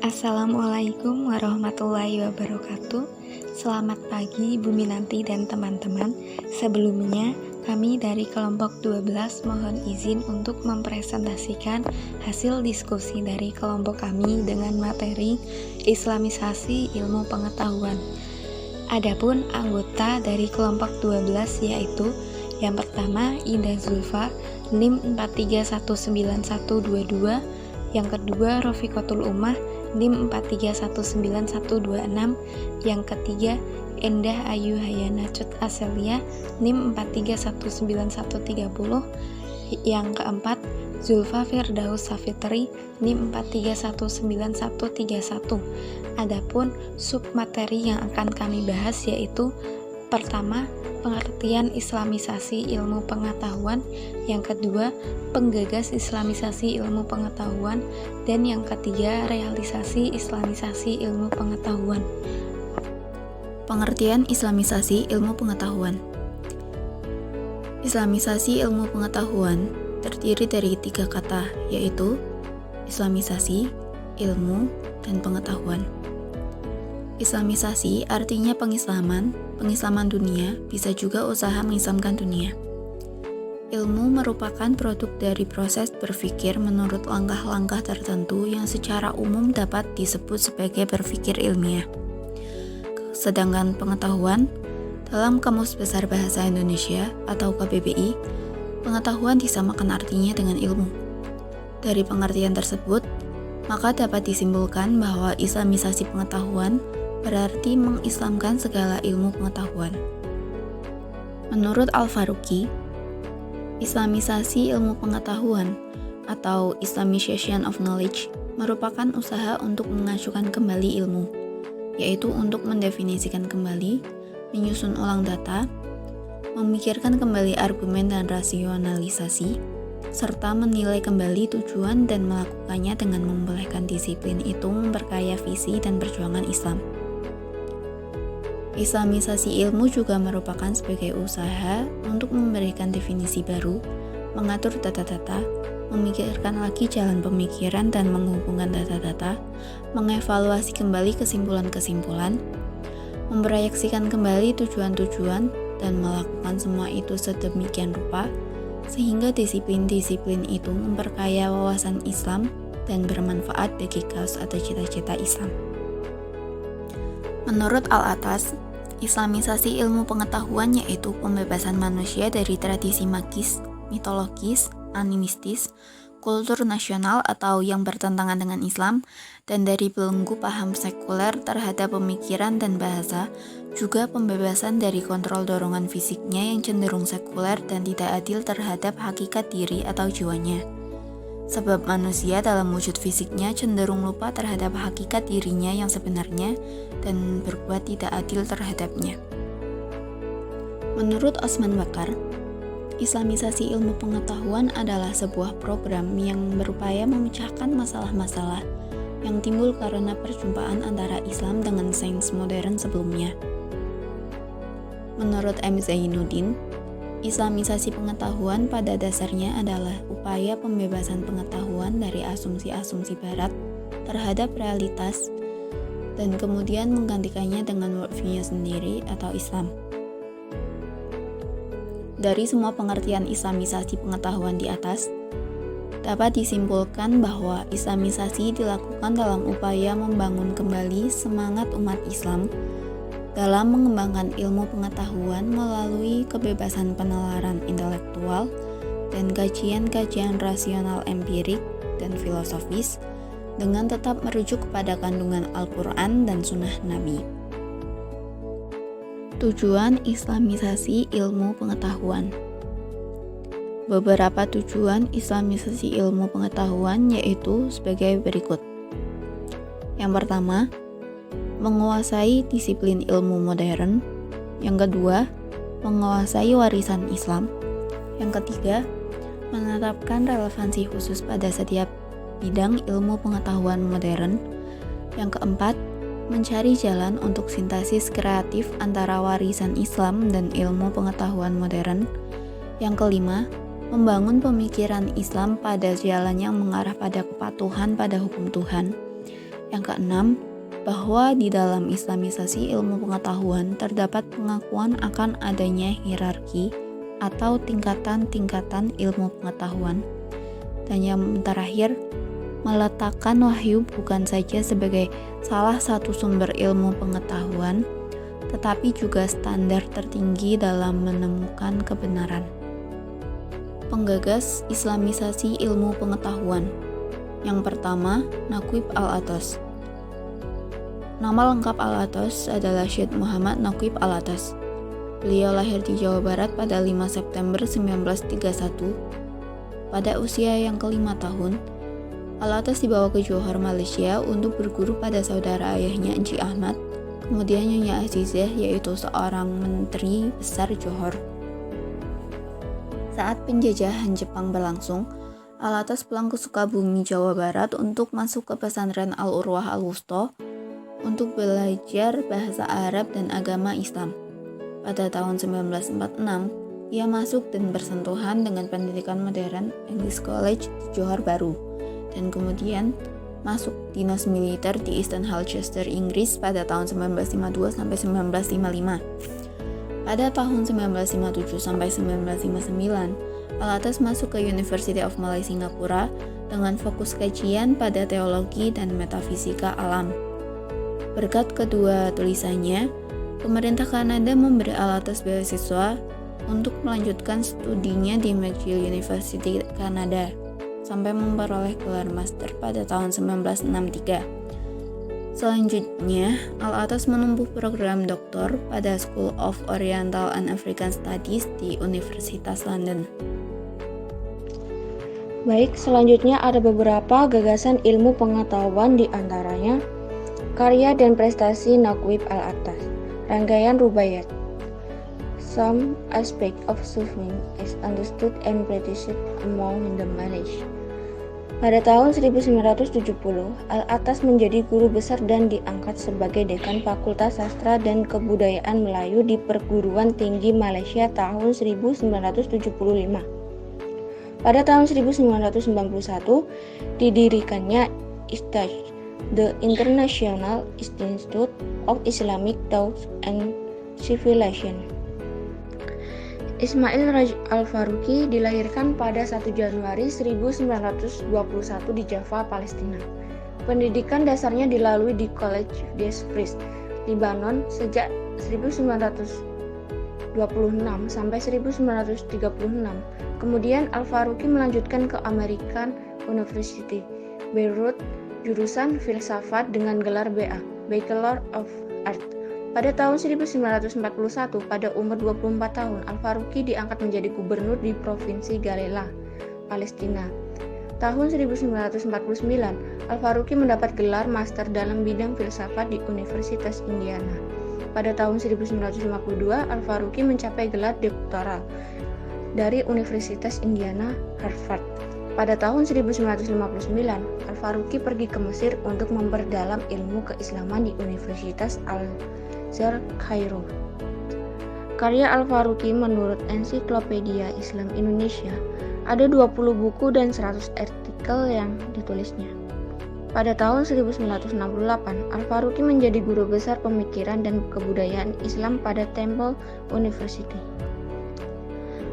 Assalamualaikum warahmatullahi wabarakatuh. Selamat pagi Bumi Nanti dan teman-teman. Sebelumnya, kami dari kelompok 12 mohon izin untuk mempresentasikan hasil diskusi dari kelompok kami dengan materi Islamisasi Ilmu Pengetahuan. Adapun anggota dari kelompok 12 yaitu yang pertama Indah Zulfa NIM 43191122, yang kedua Rofiqatul Ummah NIM 43191126, yang ketiga Endah Ayu Hayana Cut Aselia NIM 43191130, yang keempat Zulfa Firdaus Safitri NIM 43191131. Adapun submateri yang akan kami bahas yaitu pertama, pengertian Islamisasi ilmu pengetahuan, yang kedua, penggagas Islamisasi ilmu pengetahuan, dan yang ketiga, realisasi Islamisasi ilmu pengetahuan. Pengertian Islamisasi ilmu pengetahuan. Islamisasi ilmu pengetahuan terdiri dari 3 kata, yaitu Islamisasi, ilmu, dan pengetahuan. Islamisasi artinya pengislaman dunia, bisa juga usaha mengislamkan dunia. Ilmu merupakan produk dari proses berpikir menurut langkah-langkah tertentu yang secara umum dapat disebut sebagai berpikir ilmiah. Sedangkan pengetahuan, dalam Kamus Besar Bahasa Indonesia atau KBBI, pengetahuan disamakan artinya dengan ilmu. Dari pengertian tersebut, maka dapat disimpulkan bahwa Islamisasi pengetahuan berarti mengislamkan segala ilmu pengetahuan. Menurut Al-Faruqi, Islamisasi ilmu pengetahuan atau Islamization of Knowledge merupakan usaha untuk mengajukan kembali ilmu, yaitu untuk mendefinisikan kembali, menyusun ulang data, memikirkan kembali argumen dan rasionalisasi, serta menilai kembali tujuan dan melakukannya dengan membolehkan disiplin itu memperkaya visi dan perjuangan Islam. Islamisasi ilmu juga merupakan sebagai usaha untuk memberikan definisi baru, mengatur data-data, memikirkan lagi jalan pemikiran dan menghubungkan data-data, mengevaluasi kembali kesimpulan-kesimpulan, memproyeksikan kembali tujuan-tujuan, dan melakukan semua itu sedemikian rupa, sehingga disiplin-disiplin itu memperkaya wawasan Islam dan bermanfaat bagi kaus atau cita-cita Islam. Menurut Al-Atas, Islamisasi ilmu pengetahuan yaitu pembebasan manusia dari tradisi magis, mitologis, animistis, kultur nasional atau yang bertentangan dengan Islam, dan dari belenggu paham sekuler terhadap pemikiran dan bahasa, juga pembebasan dari kontrol dorongan fisiknya yang cenderung sekuler dan tidak adil terhadap hakikat diri atau jiwanya. Sebab manusia dalam wujud fisiknya cenderung lupa terhadap hakikat dirinya yang sebenarnya dan berbuat tidak adil terhadapnya. Menurut Osman Bakar, Islamisasi ilmu pengetahuan adalah sebuah program yang berupaya memecahkan masalah-masalah yang timbul karena perjumpaan antara Islam dengan sains modern sebelumnya. Menurut M. Zainuddin, Islamisasi pengetahuan pada dasarnya adalah upaya pembebasan pengetahuan dari asumsi-asumsi Barat terhadap realitas dan kemudian menggantikannya dengan worldview sendiri atau Islam. Dari semua pengertian Islamisasi pengetahuan di atas, dapat disimpulkan bahwa Islamisasi dilakukan dalam upaya membangun kembali semangat umat Islam dalam mengembangkan ilmu pengetahuan melalui kebebasan penalaran intelektual dan kajian-kajian rasional empirik dan filosofis dengan tetap merujuk kepada kandungan Al-Quran dan Sunnah Nabi. Tujuan Islamisasi ilmu pengetahuan. Beberapa tujuan Islamisasi ilmu pengetahuan yaitu sebagai berikut. Yang pertama, menguasai disiplin ilmu modern. Yang kedua, menguasai warisan Islam. Yang ketiga, menetapkan relevansi khusus pada setiap bidang ilmu pengetahuan modern. Yang keempat, mencari jalan untuk sintesis kreatif antara warisan Islam dan ilmu pengetahuan modern. Yang kelima, membangun pemikiran Islam pada jalan yang mengarah pada kepatuhan pada hukum Tuhan. Yang keenam, bahwa di dalam Islamisasi ilmu pengetahuan terdapat pengakuan akan adanya hierarki atau tingkatan-tingkatan ilmu pengetahuan. Dan yang terakhir, meletakkan wahyu bukan saja sebagai salah satu sumber ilmu pengetahuan, tetapi juga standar tertinggi dalam menemukan kebenaran. Penggagas Islamisasi ilmu pengetahuan. Yang pertama, Naqib Al-Atas. Nama lengkap Al-Atas adalah Syed Muhammad Naqib Al-Atas. Beliau lahir di Jawa Barat pada 5 September 1931. Pada usia yang ke-5 tahun, Al-Atas dibawa ke Johor, Malaysia untuk berguru pada saudara ayahnya Encik Ahmad, kemudian Nyonya Azizah, yaitu seorang menteri besar Johor. Saat penjajahan Jepang berlangsung, Al-Atas pulang ke Sukabumi, Jawa Barat untuk masuk ke pesantren Al-Urwah Al-Wusta untuk belajar bahasa Arab dan agama Islam. Pada tahun 1946, ia masuk dan bersentuhan dengan pendidikan modern English College di Johor Bahru, dan kemudian masuk dinas militer di Eastern Hulchester, Inggris pada tahun 1952 sampai 1955. Pada tahun 1957 sampai 1959, Al-Atas masuk ke University of Malaya Singapura dengan fokus kajian pada teologi dan metafisika alam. Berkat kedua tulisannya, pemerintah Kanada memberi Al-Atas beasiswa untuk melanjutkan studinya di McGill University Kanada sampai memperoleh gelar master pada tahun 1963. Selanjutnya, Al-Atas menempuh program doktor pada School of Oriental and African Studies di Universitas London. Baik, selanjutnya ada beberapa gagasan ilmu pengetahuan, di antaranya karya dan prestasi Naqib Al-Atas. Rangkaian rubaiyat. Some aspect of Sufism is understood and practiced among the Malays. Pada tahun 1970, Al-Atas menjadi guru besar dan diangkat sebagai dekan Fakultas Sastra dan Kebudayaan Melayu di Perguruan Tinggi Malaysia tahun 1975. Pada tahun 1991, didirikannya ISTAJ, the International Institute of Islamic Thought and Civilization. Ismail Raj Al-Faruqi dilahirkan pada 1 Januari 1921 di Java, Palestina. Pendidikan dasarnya dilalui di College des Fries, Lebanon sejak 1926 sampai 1936. Kemudian Al-Faruqi melanjutkan ke American University, Beirut, jurusan filsafat dengan gelar BA, Bachelor of Arts. Pada tahun 1941, pada umur 24 tahun, Al-Faruqi diangkat menjadi gubernur di Provinsi Galela, Palestina. Tahun 1949, Al-Faruqi mendapat gelar master dalam bidang filsafat di Universitas Indiana. Pada tahun 1952, Al-Faruqi mencapai gelar doktoral dari Universitas Indiana, Harvard. Pada tahun 1959, Al-Faruqi pergi ke Mesir untuk memperdalam ilmu keislaman di Universitas Al-Azhar, Kairo. Karya Al-Faruqi menurut Ensiklopedia Islam Indonesia, ada 20 buku dan 100 artikel yang ditulisnya. Pada tahun 1968, Al-Faruqi menjadi guru besar pemikiran dan kebudayaan Islam pada Temple University.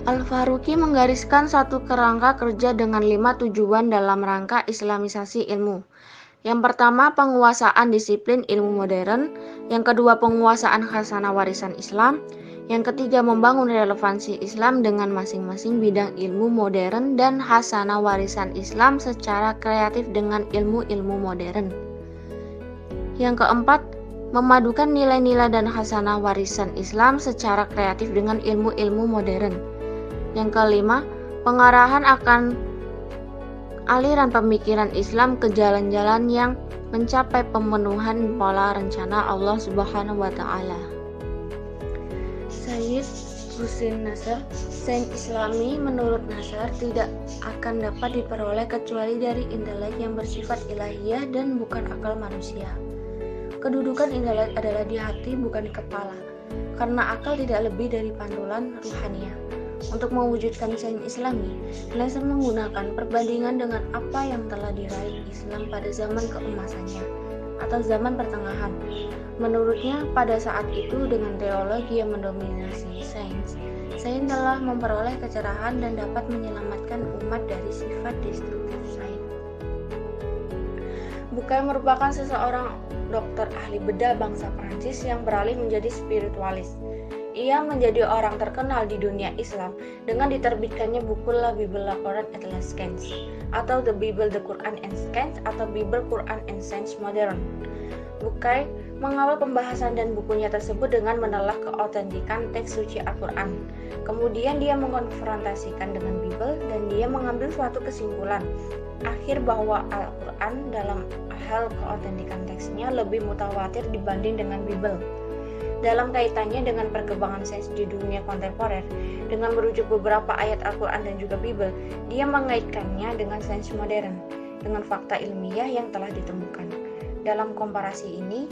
Al-Faruqi menggariskan satu kerangka kerja dengan 5 tujuan dalam rangka Islamisasi ilmu. Yang pertama, penguasaan disiplin ilmu modern. Yang kedua, penguasaan khasanah warisan Islam. Yang ketiga, membangun relevansi Islam dengan masing-masing bidang ilmu modern dan khasanah warisan Islam secara kreatif dengan ilmu-ilmu modern. Yang keempat, memadukan nilai-nilai dan khasanah warisan Islam secara kreatif dengan ilmu-ilmu modern. Yang kelima, pengarahan akan aliran pemikiran Islam ke jalan-jalan yang mencapai pemenuhan pola rencana Allah Subhanahu wa Ta'ala. Sayyid Hussein Nasr, sains Islami menurut Nasr tidak akan dapat diperoleh kecuali dari intelek yang bersifat ilahiyah dan bukan akal manusia. Kedudukan intelek adalah di hati, bukan di kepala, karena akal tidak lebih dari pantulan ruhaniah. Untuk mewujudkan sains Islami, Nasr menggunakan perbandingan dengan apa yang telah diraih Islam pada zaman keemasannya. atau zaman pertengahan. Menurutnya, pada saat itu dengan teologi yang mendominasi sains telah memperoleh kecerahan dan dapat menyelamatkan umat dari sifat destruktif sains. Bukai merupakan seseorang dokter ahli bedah bangsa Prancis yang beralih menjadi spiritualis. Ia menjadi orang terkenal di dunia Islam dengan diterbitkannya buku La Bible, La Quran et la Science, atau The Bible, The Quran and Science, atau Bible, Quran and Science Modern. Bukai mengawal pembahasan dan bukunya tersebut dengan menelaah keautentikan teks suci Al-Quran. Kemudian dia mengkonfrontasikan dengan Bible dan dia mengambil suatu kesimpulan akhir bahwa Al-Quran dalam hal keautentikan teksnya lebih mutawatir dibanding dengan Bible. Dalam kaitannya dengan perkembangan sains di dunia kontemporer, dengan merujuk beberapa ayat Al-Quran dan juga Bible, dia mengaitkannya dengan sains modern, dengan fakta ilmiah yang telah ditemukan. Dalam komparasi ini,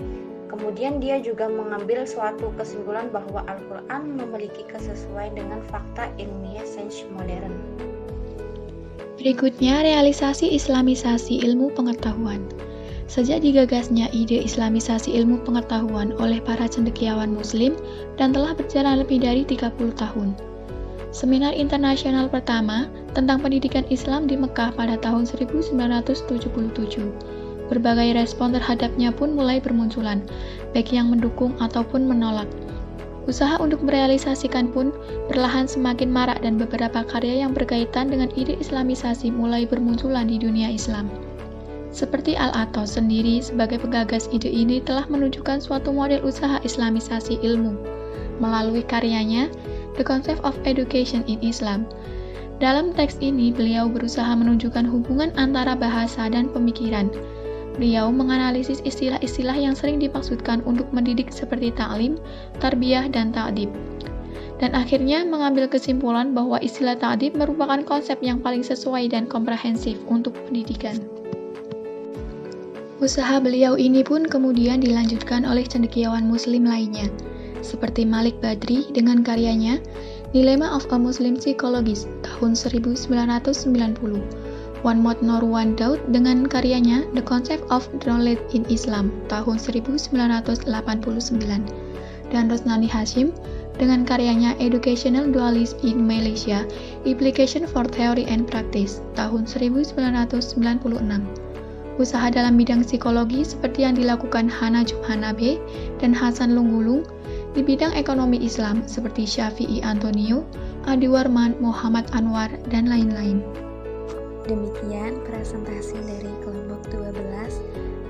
kemudian dia juga mengambil suatu kesimpulan bahwa Al-Quran memiliki kesesuaian dengan fakta ilmiah sains modern. Berikutnya, realisasi Islamisasi ilmu pengetahuan. Sejak digagasnya ide Islamisasi ilmu pengetahuan oleh para cendekiawan Muslim dan telah berjalan lebih dari 30 tahun. Seminar internasional pertama tentang pendidikan Islam di Mekah pada tahun 1977. Berbagai respon terhadapnya pun mulai bermunculan, baik yang mendukung ataupun menolak. Usaha untuk merealisasikan pun perlahan semakin marak dan beberapa karya yang berkaitan dengan ide Islamisasi mulai bermunculan di dunia Islam. Seperti Al-Atos sendiri sebagai penggagas ide ini telah menunjukkan suatu model usaha Islamisasi ilmu melalui karyanya The Concept of Education in Islam. Dalam teks ini beliau berusaha menunjukkan hubungan antara bahasa dan pemikiran. Beliau menganalisis istilah-istilah yang sering dimaksudkan untuk mendidik seperti ta'lim, tarbiyah, dan ta'dib. Dan akhirnya mengambil kesimpulan bahwa istilah ta'dib merupakan konsep yang paling sesuai dan komprehensif untuk pendidikan. Usaha beliau ini pun kemudian dilanjutkan oleh cendekiawan Muslim lainnya, seperti Malik Badri dengan karyanya Dilemma of a Muslim Psychologist tahun 1990, One Mod Norwan Daud dengan karyanya The Concept of Knowledge in Islam tahun 1989, dan Rosnani Hashim dengan karyanya Educational Dualism in Malaysia, Implication for Theory and Practice tahun 1996. Usaha dalam bidang psikologi seperti yang dilakukan Hana Jumhanabe dan Hasan Lunggulung, di bidang ekonomi Islam seperti Syafi'i Antonio, Adi Warman, Muhammad Anwar, dan lain-lain. Demikian presentasi dari kelompok 12.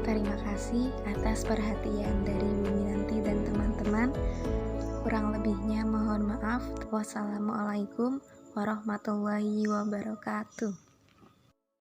Terima kasih atas perhatian dari Bu Minanti dan teman-teman. Kurang lebihnya mohon maaf. Wassalamualaikum warahmatullahi wabarakatuh.